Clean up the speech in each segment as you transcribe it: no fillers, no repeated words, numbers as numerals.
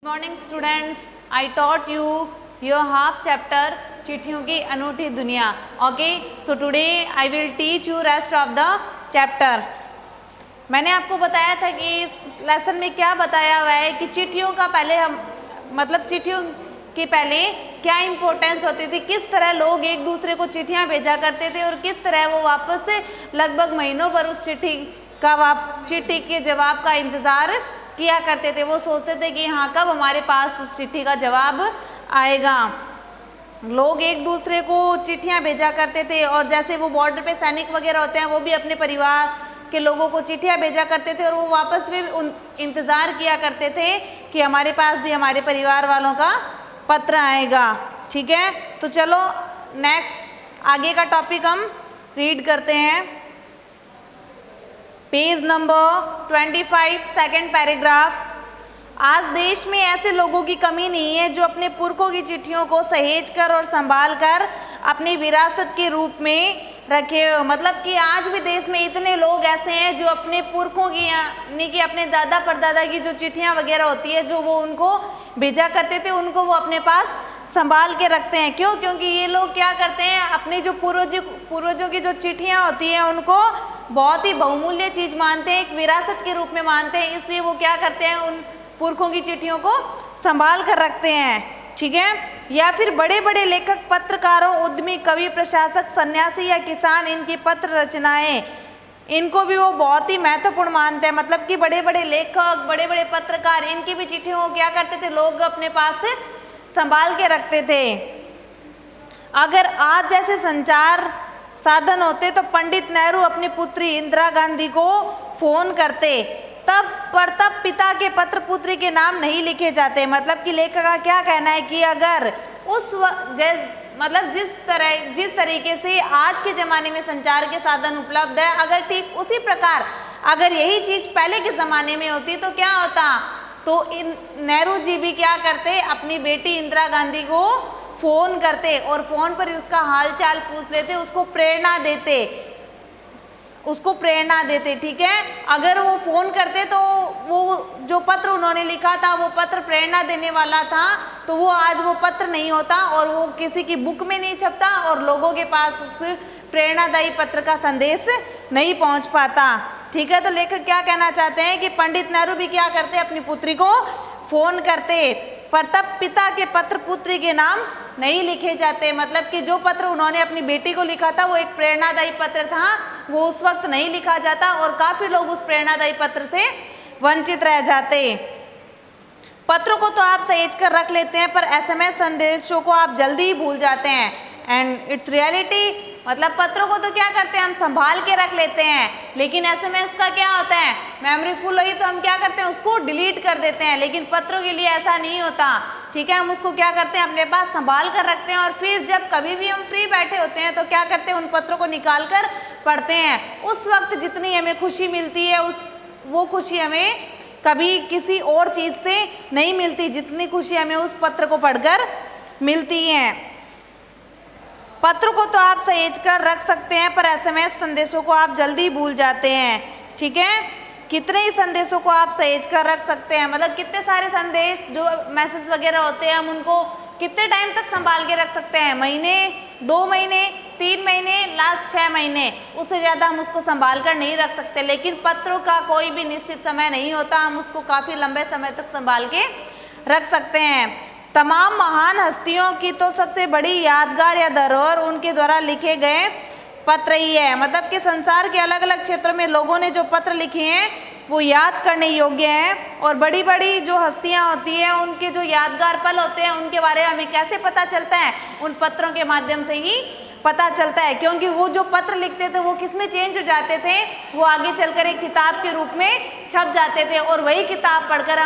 Morning students, I taught you your half chapter चिट्ठियों की अनूठी दुनिया. Okay, so today I will teach you rest of the chapter. मैंने आपको बताया था कि इस लेसन में क्या बताया हुआ है कि चिट्ठियों का पहले हम चिट्ठियों की पहले क्या इम्पोर्टेंस होती थी, किस तरह लोग एक दूसरे को चिट्ठियां भेजा करते थे और किस तरह वो वापस से लगभग महीनों पर उस चिट्ठी के जवाब का इंतज़ार किया करते थे. वो सोचते थे कि हाँ कब हमारे पास उस चिट्ठी का जवाब आएगा. लोग एक दूसरे को चिट्ठियां भेजा करते थे और जैसे वो बॉर्डर पे सैनिक वगैरह होते हैं वो भी अपने परिवार के लोगों को चिट्ठियां भेजा करते थे और वो वापस भी इंतज़ार किया करते थे कि हमारे पास भी हमारे परिवार वालों का पत्र आएगा. ठीक है, तो चलो नेक्स्ट आगे का टॉपिक हम रीड करते हैं. Page number 25 second paragraph. आज देश में ऐसे लोगों की कमी नहीं है जो अपने पुरखों की चिट्ठियों को सहेज कर और संभाल कर अपनी विरासत के रूप में रखे हो. मतलब कि आज भी देश में इतने लोग ऐसे हैं जो अपने पुरखों की यानी कि अपने दादा परदादा की जो चिट्ठियां वगैरह होती है जो वो उनको भेजा करते थे उनको वो अपने पास संभाल के रखते हैं. क्यों? क्योंकि ये लोग क्या करते हैं, अपने जो पूर्वजों की जो चिट्ठियां होती हैं उनको बहुत ही बहुमूल्य चीज़ मानते हैं, एक विरासत के रूप में मानते हैं. इसलिए वो क्या करते हैं, उन पुरखों की चिट्ठियों को संभाल कर रखते हैं. ठीक है, या फिर बड़े बड़े लेखक, पत्रकारों, उद्यमी, कवि, प्रशासक, सन्यासी या किसान, इनकी पत्र रचनाएं, इनको भी वो बहुत ही महत्वपूर्ण मानते हैं. मतलब कि बड़े बड़े लेखक, बड़े बड़े पत्रकार, इनकी भी चिट्ठियों को क्या करते थे, लोग अपने पास से संभाल के रखते थे. अगर आज जैसे संचार साधन होते तो पंडित नेहरू अपनी पुत्री इंदिरा गांधी को फोन करते, तब पिता के पत्र पुत्री के नाम नहीं लिखे जाते. मतलब कि लेखक का क्या कहना है कि अगर उस जिस तरीके से आज के ज़माने में संचार के साधन उपलब्ध है, अगर ठीक उसी प्रकार अगर यही चीज़ पहले के ज़माने में होती तो क्या होता, तो नेहरू जी भी क्या करते, अपनी बेटी इंदिरा गांधी को फ़ोन करते और फ़ोन पर उसका हालचाल पूछ लेते, उसको प्रेरणा देते. ठीक है, अगर वो फ़ोन करते तो वो जो पत्र उन्होंने लिखा था वो पत्र प्रेरणा देने वाला था, तो वो आज वो पत्र नहीं होता और वो किसी की बुक में नहीं छपता और लोगों के पास उस प्रेरणादायी पत्र का संदेश नहीं पहुंच पाता. ठीक है, तो लेखक क्या कहना चाहते हैं कि पंडित नेहरू भी क्या करते, अपनी पुत्री को फ़ोन करते, पर तब पिता के पत्र पुत्री के नाम नहीं लिखे जाते. मतलब कि जो पत्र उन्होंने अपनी बेटी को लिखा था वो एक प्रेरणादायी पत्र था, वो उस वक्त नहीं लिखा जाता और काफ़ी लोग उस प्रेरणादायी पत्र से वंचित रह जाते. पत्रों को तो आप सहेज कर रख लेते हैं पर एसएमएस संदेशों को आप जल्दी ही भूल जाते हैं. And it's reality. मतलब पत्रों को तो क्या करते हैं, हम संभाल के रख लेते हैं, लेकिन एसएमएस का क्या होता है, मेमोरी फुल हुई तो हम क्या करते हैं, उसको डिलीट कर देते हैं. लेकिन पत्रों के लिए ऐसा नहीं होता. ठीक है, हम उसको क्या करते हैं, अपने पास संभाल कर रखते हैं और फिर जब कभी भी हम फ्री बैठे होते हैं तो क्या करते हैं, उन पत्रों को निकाल कर पढ़ते हैं. उस वक्त जितनी हमें खुशी मिलती है वो खुशी हमें कभी किसी और चीज़ से नहीं मिलती जितनी खुशी हमें उस पत्र को पढ़कर मिलती है. पत्र को तो आप सहेज कर रख सकते हैं पर एसएमएस संदेशों को आप जल्दी भूल जाते हैं. ठीक है, कितने ही संदेशों को आप सहेज कर रख सकते हैं. मतलब कितने सारे संदेश जो मैसेज वगैरह होते हैं हम उनको कितने टाइम तक संभाल के रख सकते हैं, महीने, 2 महीने, 3 महीने, लास्ट 6 महीने, उससे ज़्यादा हम उसको संभाल कर नहीं रख सकते. लेकिन पत्रों का कोई भी निश्चित समय नहीं होता, हम उसको काफ़ी लंबे समय तक संभाल के रख सकते हैं. तमाम महान हस्तियों की तो सबसे बड़ी यादगार या धरोहर उनके द्वारा लिखे गए पत्र ही है. मतलब कि संसार के अलग अलग क्षेत्रों में लोगों ने जो पत्र लिखे हैं वो याद करने योग्य हैं और बड़ी बड़ी जो हस्तियां होती हैं उनके जो यादगार पल होते हैं उनके बारे में हमें कैसे पता चलता है, उन पत्रों के माध्यम से ही पता चलता है. क्योंकि वो जो पत्र लिखते थे वो किस में चेंज हो जाते थे, वो आगे चलकर एक किताब के रूप में छप जाते थे और वही किताब पढ़कर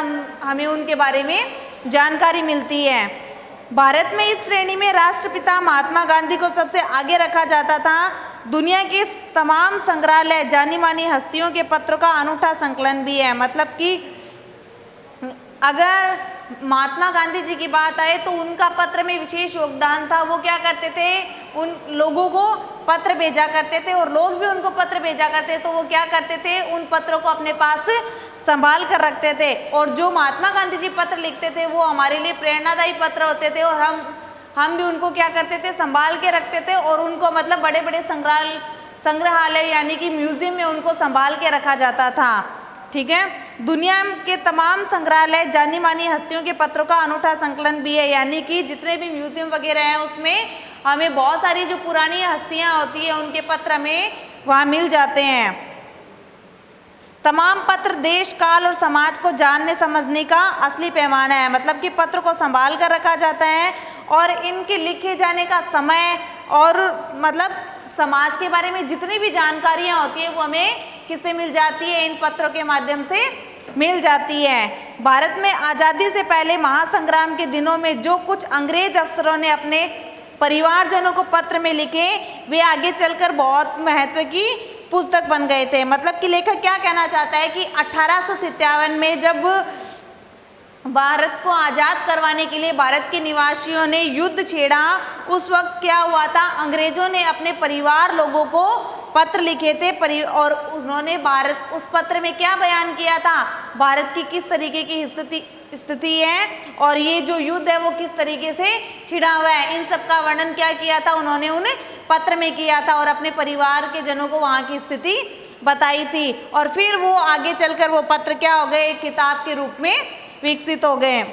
हमें उनके बारे में जानकारी मिलती है. भारत में इस श्रेणी में राष्ट्रपिता महात्मा गांधी को सबसे आगे रखा जाता था. दुनिया के तमाम संग्रहालय जानी मानी हस्तियों के पत्रों का अनूठा संकलन भी है. मतलब कि अगर महात्मा गांधी जी की बात आए तो उनका पत्र में विशेष योगदान था. वो क्या करते थे, उन लोगों को पत्र भेजा करते थे और लोग भी उनको पत्र भेजा करते, तो वो क्या करते थे, उन पत्रों को अपने पास संभाल कर रखते थे। और जो महात्मा गांधी जी पत्र लिखते थे वो हमारे लिए प्रेरणादायी पत्र होते थे, और हम भी उनको क्या करते थे, संभाल के रखते थे, और उनको मतलब बड़े बड़े संग्रहालय यानी कि म्यूजियम में उनको संभाल के रखा जाता था। ठीक है, दुनिया के तमाम संग्रहालय जानी मानी हस्तियों के पत्रों का अनूठा संकलन भी है, यानी कि जितने भी म्यूजियम वगैरह हैं उसमें हमें बहुत सारी जो पुरानी हस्तियां होती है उनके पत्र हमें वहाँ मिल जाते हैं। तमाम पत्र देश, काल और समाज को जानने समझने का असली पैमाना है, मतलब कि पत्र को संभाल कर रखा जाता है और इनके लिखे जाने का समय और मतलब समाज के बारे में जितनी भी जानकारियाँ होती है वो हमें किससे मिल जाती है, इन पत्रों के माध्यम से मिल जाती है। भारत में आज़ादी से पहले महासंग्राम के दिनों में जो कुछ अंग्रेज अफसरों ने अपने परिवारजनों को पत्र में लिखे वे आगे चलकर बहुत महत्व की पुस्तक बन गए थे। मतलब कि लेखक क्या कहना चाहता है कि 1857 में जब भारत को आज़ाद करवाने के लिए भारत के निवासियों ने युद्ध छेड़ा, उस वक्त क्या हुआ था, अंग्रेजों ने अपने परिवार लोगों को पत्र लिखे थे और उन्होंने भारत उस पत्र में क्या बयान किया था, भारत की किस तरीके की स्थिति है और ये जो युद्ध है वो किस तरीके से छिड़ा हुआ है, इन सब का वर्णन क्या किया था उन्होंने उन पत्र में किया था और अपने परिवार के जनों को वहाँ की स्थिति बताई थी। और फिर वो आगे चलकर वो पत्र क्या हो गए, एक किताब के रूप में विकसित हो गए।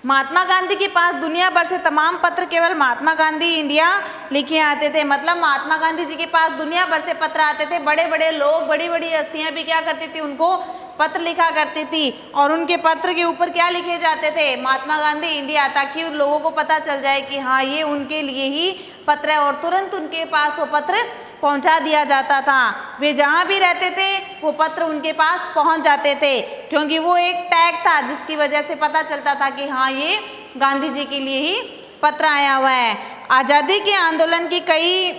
महात्मा गांधी के पास दुनिया भर से तमाम पत्र केवल महात्मा गांधी इंडिया लिखे आते थे। मतलब महात्मा गांधी जी के पास दुनिया भर से पत्र आते थे, बड़े बड़े लोग, बड़ी बड़ी हस्तियां भी क्या करती थी, उनको पत्र लिखा करती थी और उनके पत्र के ऊपर क्या लिखे जाते थे, महात्मा गांधी इंडिया, ताकि उन लोगों को पता चल जाए कि हाँ ये उनके लिए ही पत्र है और तुरंत उनके पास वो पत्र पहुंचा दिया जाता था। वे जहाँ भी रहते थे वो पत्र उनके पास पहुंच जाते थे, क्योंकि वो एक टैग था जिसकी वजह से पता चलता था कि हाँ ये गांधी जी के लिए ही पत्र आया हुआ है। आज़ादी के आंदोलन की कई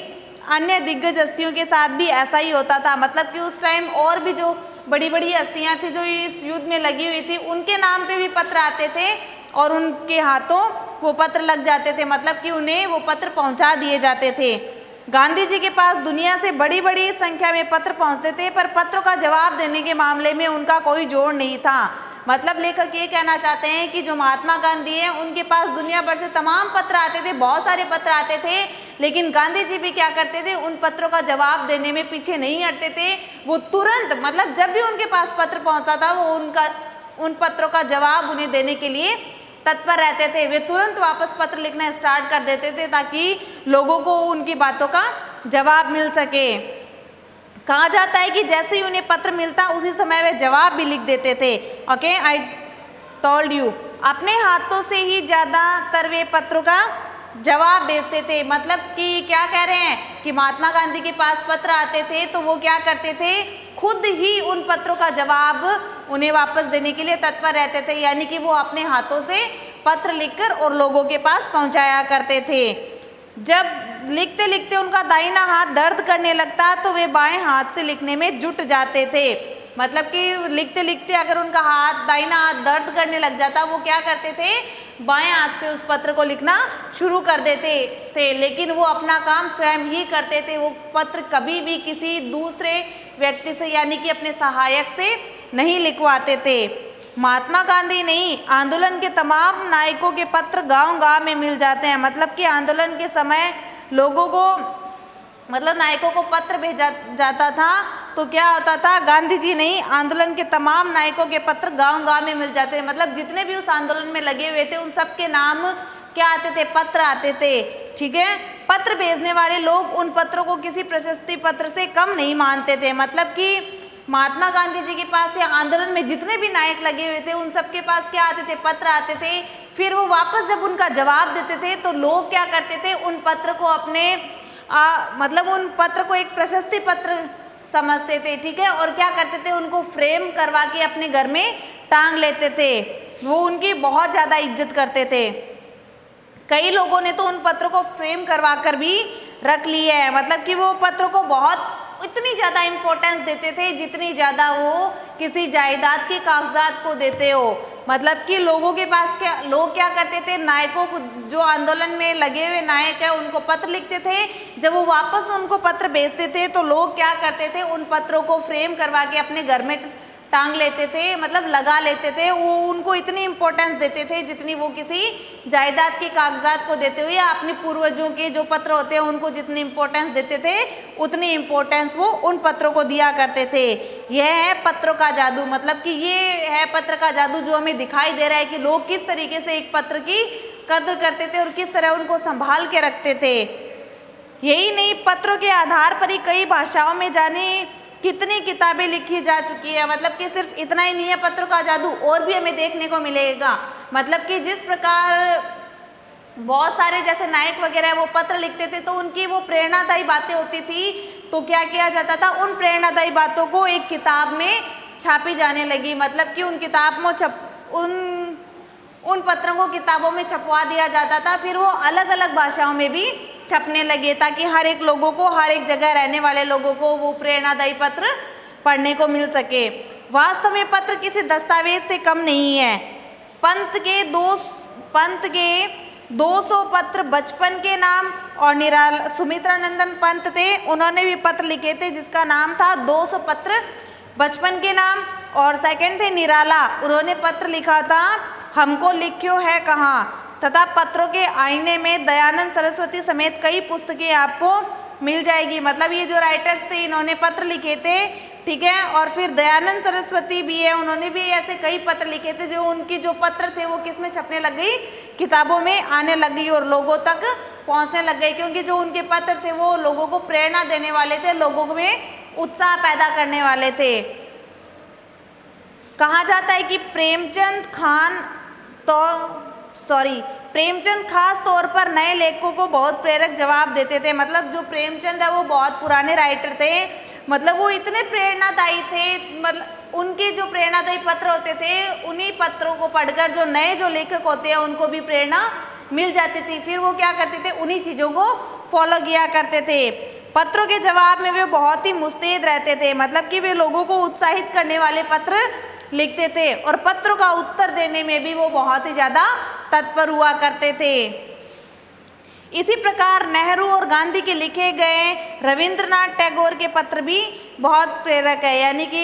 अन्य दिग्गज हस्तियों के साथ भी ऐसा ही होता था। मतलब कि उस टाइम और भी जो बड़ी बड़ी हस्तियाँ थी जो इस युद्ध में लगी हुई थी, उनके नाम पे भी पत्र आते थे और उनके हाथों वो पत्र लग जाते थे, मतलब कि उन्हें वो पत्र पहुँचा दिए जाते थे। गांधी जी के पास दुनिया से बड़ी बड़ी संख्या में पत्र पहुंचते थे, पर पत्रों का जवाब देने के मामले में उनका कोई जोड़ नहीं था। मतलब लेखक ये कहना चाहते हैं कि जो महात्मा गांधी हैं उनके पास दुनिया भर से तमाम पत्र आते थे, बहुत सारे पत्र आते थे, लेकिन गांधी जी भी क्या करते थे, उन पत्रों का जवाब देने में पीछे नहीं हटते थे। वो तुरंत, मतलब जब भी उनके पास पत्र पहुँचता था वो उन पत्रों का जवाब उन्हें देने के लिए तत्पर रहते थे। वे तुरंत वापस पत्र लिखना स्टार्ट कर देते थे ताकि लोगों को उनकी बातों का जवाब मिल सके। कहा जाता है कि जैसे ही उन्हें पत्र मिलता उसी समय वे जवाब भी लिख देते थे। ओके, आई टोल्ड यू, अपने हाथों से ही ज़्यादातर वे पत्रों का जवाब भेजते थे। मतलब कि क्या कह रहे हैं कि महात्मा गांधी के पास पत्र आते थे तो वो क्या करते थे, खुद ही उन पत्रों का जवाब उन्हें वापस देने के लिए तत्पर रहते थे, यानी कि वो अपने हाथों से पत्र लिखकर और लोगों के पास पहुंचाया करते थे। जब लिखते लिखते उनका दाहिना हाथ दर्द करने लगता तो वे बाएं हाथ से लिखने में जुट जाते थे। मतलब कि लिखते लिखते अगर उनका दाहिना हाथ दर्द करने लग जाता, वो क्या करते थे, बाएं हाथ से उस पत्र को लिखना शुरू कर देते थे। लेकिन वो अपना काम स्वयं ही करते थे, वो पत्र कभी भी किसी दूसरे व्यक्ति से यानी कि अपने सहायक से नहीं लिखवाते थे। महात्मा गांधी नहीं, आंदोलन के तमाम नायकों के पत्र गांव-गांव में मिल जाते हैं। मतलब कि आंदोलन के समय लोगों को, मतलब नायकों को पत्र भेजा जाता था तो क्या होता था, गांधी जी नहीं, आंदोलन के तमाम नायकों के पत्र गांव-गांव में मिल जाते थे। मतलब जितने भी उस आंदोलन में लगे हुए थे उन सब के नाम क्या आते थे, पत्र आते थे। ठीक है, पत्र भेजने वाले लोग उन पत्रों को किसी प्रशस्ति पत्र से कम नहीं मानते थे। मतलब कि महात्मा गांधी जी के पास या आंदोलन में जितने भी नायक लगे हुए थे उन सब के पास क्या आते थे, पत्र आते थे। फिर वो वापस जब उनका जवाब देते थे तो लोग क्या करते थे, उन पत्र को अपने मतलब उन पत्र को एक प्रशस्ति पत्र समझते थे। ठीक है, और क्या करते थे, उनको फ्रेम करवा के अपने घर में टांग लेते थे। वो उनकी बहुत ज़्यादा इज्जत करते थे। कई लोगों ने तो उन पत्रों को फ्रेम करवा कर भी रख लिया है। मतलब कि वो पत्रों को बहुत इतनी ज़्यादा इम्पोर्टेंस देते थे जितनी ज़्यादा वो किसी जायदाद के कागजात को देते हो। मतलब कि लोगों के पास लोग क्या करते थे, नायकों को, जो आंदोलन में लगे हुए नायक है उनको पत्र लिखते थे। जब वो वापस उनको पत्र भेजते थे तो लोग क्या करते थे, उन पत्रों को फ्रेम करवा के अपने घर में टांग लेते थे, मतलब लगा लेते थे। वो उनको इतनी इम्पोर्टेंस देते थे जितनी वो किसी जायदाद के कागजात को देते हुए या अपने पूर्वजों के जो पत्र होते हैं उनको जितनी इम्पोर्टेंस देते थे उतनी इम्पोर्टेंस वो उन पत्रों को दिया करते थे। यह है पत्रों का जादू, मतलब कि ये है पत्र का जादू जो हमें दिखाई दे रहा है कि लोग किस तरीके से एक पत्र की कद्र करते थे और किस तरह उनको संभाल के रखते थे। यही नहीं, पत्रों के आधार पर ही कई भाषाओं में जाने कितनी किताबें लिखी जा चुकी है। मतलब कि सिर्फ इतना ही नहीं है पत्रों का जादू, और भी हमें देखने को मिलेगा। मतलब कि जिस प्रकार बहुत सारे जैसे नायक वगैरह वो पत्र लिखते थे तो उनकी वो प्रेरणादायी बातें होती थी, तो क्या किया जाता था, उन प्रेरणादायी बातों को एक किताब में छापी जाने लगी। मतलब कि उन किताब में उन पत्रों को किताबों में छपवा दिया जाता था, फिर वो अलग अलग भाषाओं में भी छपने लगे ताकि हर एक लोगों को, हर एक जगह रहने वाले लोगों को वो प्रेरणादायी पत्र पढ़ने को मिल सके। वास्तव में पत्र किसी दस्तावेज से कम नहीं है। पंत के 200 पत्र बचपन के नाम, और निराला सुमित्रानंदन पंत थे, उन्होंने भी पत्र लिखे थे जिसका नाम था 200 पत्र बचपन के नाम। और सेकंड थे निराला, उन्होंने पत्र लिखा था हमको लिख्यो है कहाँ, तथा पत्रों के आईने में दयानंद सरस्वती समेत कई पुस्तकें आपको मिल जाएगी। मतलब ये जो राइटर्स थे इन्होंने पत्र लिखे थे, ठीक है। और फिर दयानंद सरस्वती भी है, उन्होंने भी ऐसे कई पत्र लिखे थे जो उनकी जो पत्र थे वो किस में छपने लग गई, किताबों में आने लग गई और लोगों तक पहुंचने लग गई, क्योंकि जो उनके पत्र थे वो लोगों को प्रेरणा देने वाले थे, लोगों में उत्साह पैदा करने वाले थे। कहा जाता है कि प्रेमचंद खास तौर पर नए लेखकों को बहुत प्रेरक जवाब देते थे। मतलब जो प्रेमचंद है वो बहुत पुराने राइटर थे, मतलब वो इतने प्रेरणादायी थे, मतलब उनके जो प्रेरणादायी पत्र होते थे उन्हीं पत्रों को पढ़कर जो नए जो लेखक होते हैं उनको भी प्रेरणा मिल जाती थी। फिर वो क्या करते थे, उन्हीं चीज़ों को फॉलो किया करते थे। पत्रों के जवाब में वे बहुत ही मुस्तैद रहते थे, मतलब कि वे लोगों को उत्साहित करने वाले पत्र लिखते थे और पत्रों का उत्तर देने में भी वो बहुत ही ज़्यादा तत्पर हुआ करते थे। इसी प्रकार नेहरू और गांधी के लिखे गए रविंद्रनाथ टैगोर के पत्र भी बहुत प्रेरक है। यानी कि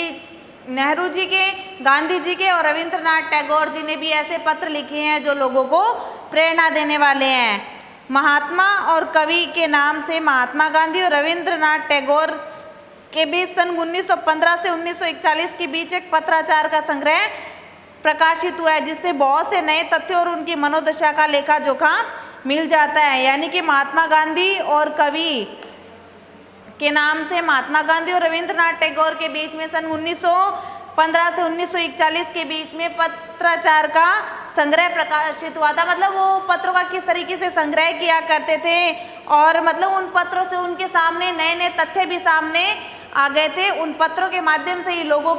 नेहरू जी के, गांधी जी के और रविंद्रनाथ टैगोर जी ने भी ऐसे पत्र लिखे हैं जो लोगों को प्रेरणा देने वाले हैं। महात्मा और कवि के नाम से महात्मा गांधी और रविंद्रनाथ टैगोर के बीच सन 1915 से 1941 के बीच एक पत्राचार का संग्रह प्रकाशित हुआ है, जिससे बहुत से नए तथ्य और उनकी मनोदशा का लेखा जोखा मिल जाता है। यानी कि महात्मा गांधी और कवि के नाम से महात्मा गांधी और रविंद्रनाथ टैगोर के बीच में सन 1915 से 1941 के बीच में पत्राचार का संग्रह प्रकाशित हुआ था। मतलब वो पत्रों का किस तरीके से संग्रह किया करते थे और मतलब उन पत्रों से उनके सामने नए नए तथ्य भी सामने आ गए थे। उन पत्रों के माध्यम से ही लोगों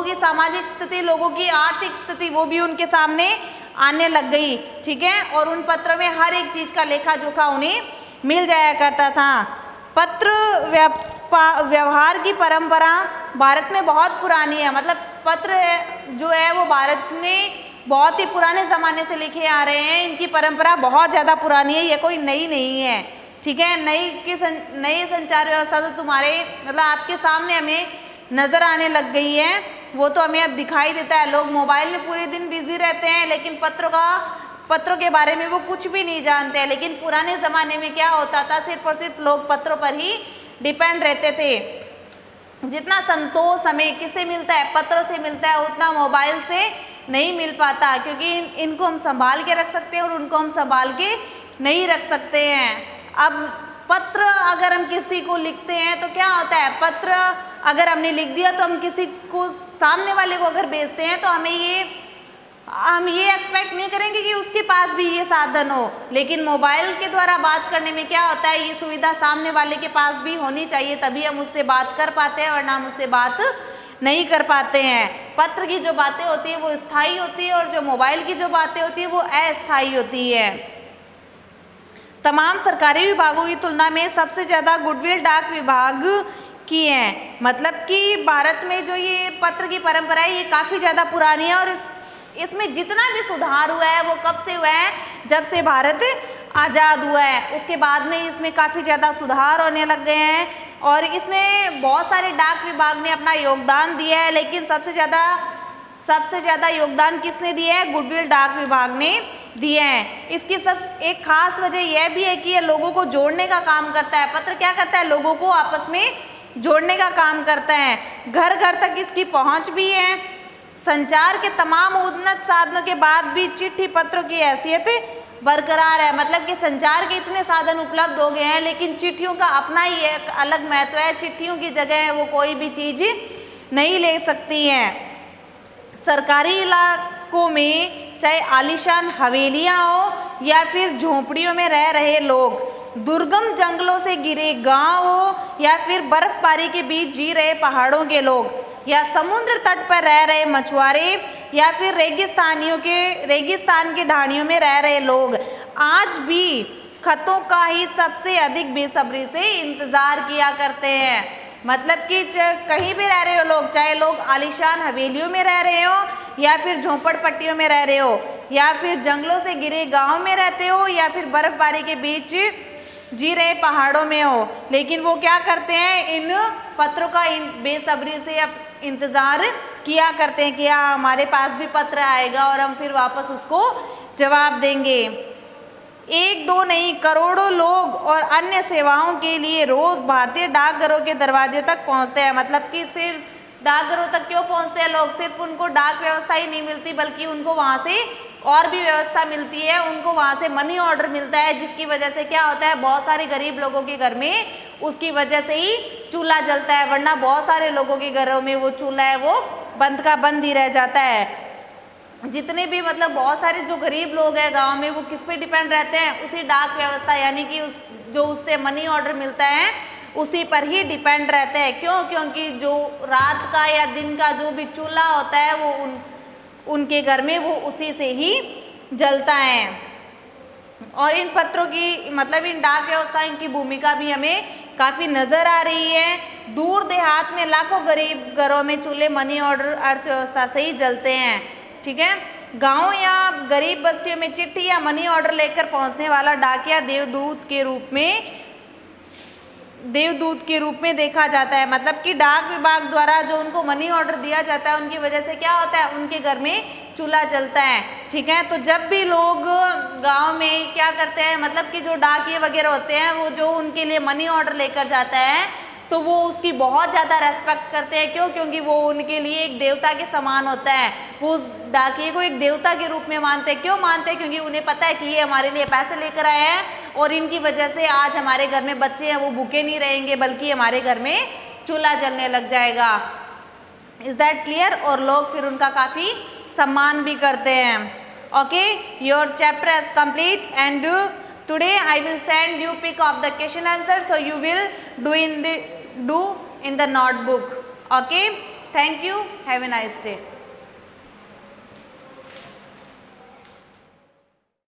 की सामाजिक स्थिति, लोगों की आर्थिक स्थिति वो भी उनके सामने आने लग गई, ठीक है। और उन पत्रों में हर एक चीज़ का लेखा जोखा उन्हें मिल जाया करता था। पत्र व्यवहार की परंपरा भारत में बहुत पुरानी है। मतलब पत्र जो है वो भारत में बहुत ही पुराने ज़माने से लिखे आ रहे हैं। इनकी परंपरा बहुत ज़्यादा पुरानी है, ये कोई नई नहीं है, ठीक है। नई संचार व्यवस्था तो तुम्हारे मतलब आपके सामने हमें नज़र आने लग गई है, वो तो हमें अब दिखाई देता है। लोग मोबाइल में पूरे दिन बिजी रहते हैं, लेकिन पत्रों के बारे में वो कुछ भी नहीं जानते हैं। लेकिन पुराने ज़माने में क्या होता था, सिर्फ और सिर्फ लोग पत्रों पर ही डिपेंड रहते थे। जितना संतोष हमें किससे मिलता है, पत्रों से मिलता है, उतना मोबाइल से नहीं मिल पाता, क्योंकि इनको हम संभाल के रख सकते हैं और उनको हम संभाल के नहीं रख सकते हैं। अब पत्र अगर हम किसी को लिखते हैं तो क्या होता है, पत्र अगर हमने लिख दिया तो हम किसी को, सामने वाले को अगर भेजते हैं तो हम ये एक्सपेक्ट नहीं करेंगे कि उसके पास भी ये साधन हो। लेकिन मोबाइल के द्वारा बात करने में क्या होता है, ये सुविधा सामने वाले के पास भी होनी चाहिए, तभी हम उससे बात कर पाते हैं, वरना हम उससे बात नहीं कर पाते हैं। पत्र की जो बातें होती है वो स्थायी होती है और जो मोबाइल की जो बातें होती है वो अस्थायी होती है। तमाम सरकारी विभागों की तुलना में सबसे ज़्यादा गुडविल डाक विभाग की है। मतलब कि भारत में जो ये पत्र की परंपरा है ये काफ़ी ज़्यादा पुरानी है और इसमें जितना भी सुधार हुआ है वो कब से हुआ है, जब से भारत आज़ाद हुआ है। उसके बाद में इसमें काफ़ी ज़्यादा सुधार होने लग गए हैं। और इसमें बहुत सारे डाक विभाग ने अपना योगदान दिया है, लेकिन सबसे ज़्यादा योगदान किसने दिया है? गुडविल डाक विभाग ने दिए हैं। इसकी सब एक खास वजह यह भी है कि ये लोगों को जोड़ने का काम करता है। पत्र क्या करता है? लोगों को आपस में जोड़ने का काम करता है। घर घर तक इसकी पहुंच भी है। संचार के तमाम उन्नत साधनों के बाद भी चिट्ठी पत्रों की हैसियत बरकरार है। मतलब कि संचार के इतने साधन उपलब्ध हो गए हैं, लेकिन चिट्ठियों का अपना ही एक अलग महत्व है। चिट्ठियों की जगह वो कोई भी चीज़ नहीं ले सकती हैं। सरकारी इलाकों में चाहे आलीशान हवेलियाँ हो या फिर झोंपड़ियों में रह रहे लोग, दुर्गम जंगलों से घिरे गांव हो या फिर बर्फबारी के बीच जी रहे पहाड़ों के लोग, या समुद्र तट पर रह रहे मछुआरे या फिर रेगिस्तान के ढाणियों में रह रहे लोग, आज भी खतों का ही सबसे अधिक बेसब्री से इंतज़ार किया करते हैं। मतलब कि कहीं भी रह रहे हो लोग, चाहे लोग आलीशान हवेलियों में रह रहे हो या फिर झोंपड़पट्टियों में रह रहे हो या फिर जंगलों से घिरे गांव में रहते हो या फिर बर्फबारी के बीच जी रहे पहाड़ों में हो, लेकिन वो क्या करते हैं? इन पत्रों का बेसब्री से अब इंतज़ार किया करते हैं कि हाँ, हमारे पास भी पत्र आएगा और हम फिर वापस उसको जवाब देंगे। एक दो नहीं, करोड़ों लोग और अन्य सेवाओं के लिए रोज़ भारतीय डाकघरों के दरवाजे तक पहुंचते हैं। मतलब कि सिर्फ डाकघरों तक क्यों पहुंचते हैं लोग? सिर्फ उनको डाक व्यवस्था ही नहीं मिलती, बल्कि उनको वहां से और भी व्यवस्था मिलती है। उनको वहां से मनी ऑर्डर मिलता है, जिसकी वजह से क्या होता है? बहुत सारे गरीब लोगों के घर में उसकी वजह से ही चूल्हा जलता है, वरना बहुत सारे लोगों के घरों में वो चूल्हा है वो बंद का बंद ही रह जाता है। जितने भी मतलब बहुत सारे जो गरीब लोग हैं गांव में, वो किस पे डिपेंड रहते हैं? उसी डाक व्यवस्था यानी कि जो उससे मनी ऑर्डर मिलता है उसी पर ही डिपेंड रहते हैं। क्यों? क्योंकि जो रात का या दिन का जो भी चूल्हा होता है वो उनके घर में वो उसी से ही जलता है। और इन पत्रों की मतलब इन डाक व्यवस्थाओं की भूमिका भी हमें काफ़ी नज़र आ रही है। दूर देहात में लाखों गरीब घरों में चूल्हे मनी ऑर्डर अर्थव्यवस्था से ही जलते हैं। ठीक है, गांव या गरीब बस्तियों में चिट्ठी या मनी ऑर्डर लेकर पहुंचने वाला डाकिया देवदूत के रूप में देखा जाता है। मतलब कि डाक विभाग द्वारा जो उनको मनी ऑर्डर दिया जाता है, उनकी वजह से क्या होता है? उनके घर में चूल्हा जलता है। ठीक है, तो जब भी लोग गांव में क्या करते हैं, मतलब कि जो डाकिये वगैरह होते हैं, वो जो उनके लिए मनी ऑर्डर लेकर जाता है तो वो उसकी बहुत ज़्यादा रेस्पेक्ट करते हैं। क्यों? क्योंकि वो उनके लिए एक देवता के समान होता है। वो डाकिये को एक देवता के रूप में मानते हैं। क्यों मानते हैं? क्योंकि उन्हें पता है कि ये हमारे लिए पैसे लेकर आए हैं और इनकी वजह से आज हमारे घर में बच्चे हैं वो भूखे नहीं रहेंगे, बल्कि हमारे घर में चूल्हा जलने लग जाएगा। Is that clear? और लोग फिर उनका काफ़ी सम्मान भी करते हैं। Okay, your chapter is complete and today I will send you pic of the question answer, so you will do in the notebook. Okay, thank you, have a nice day.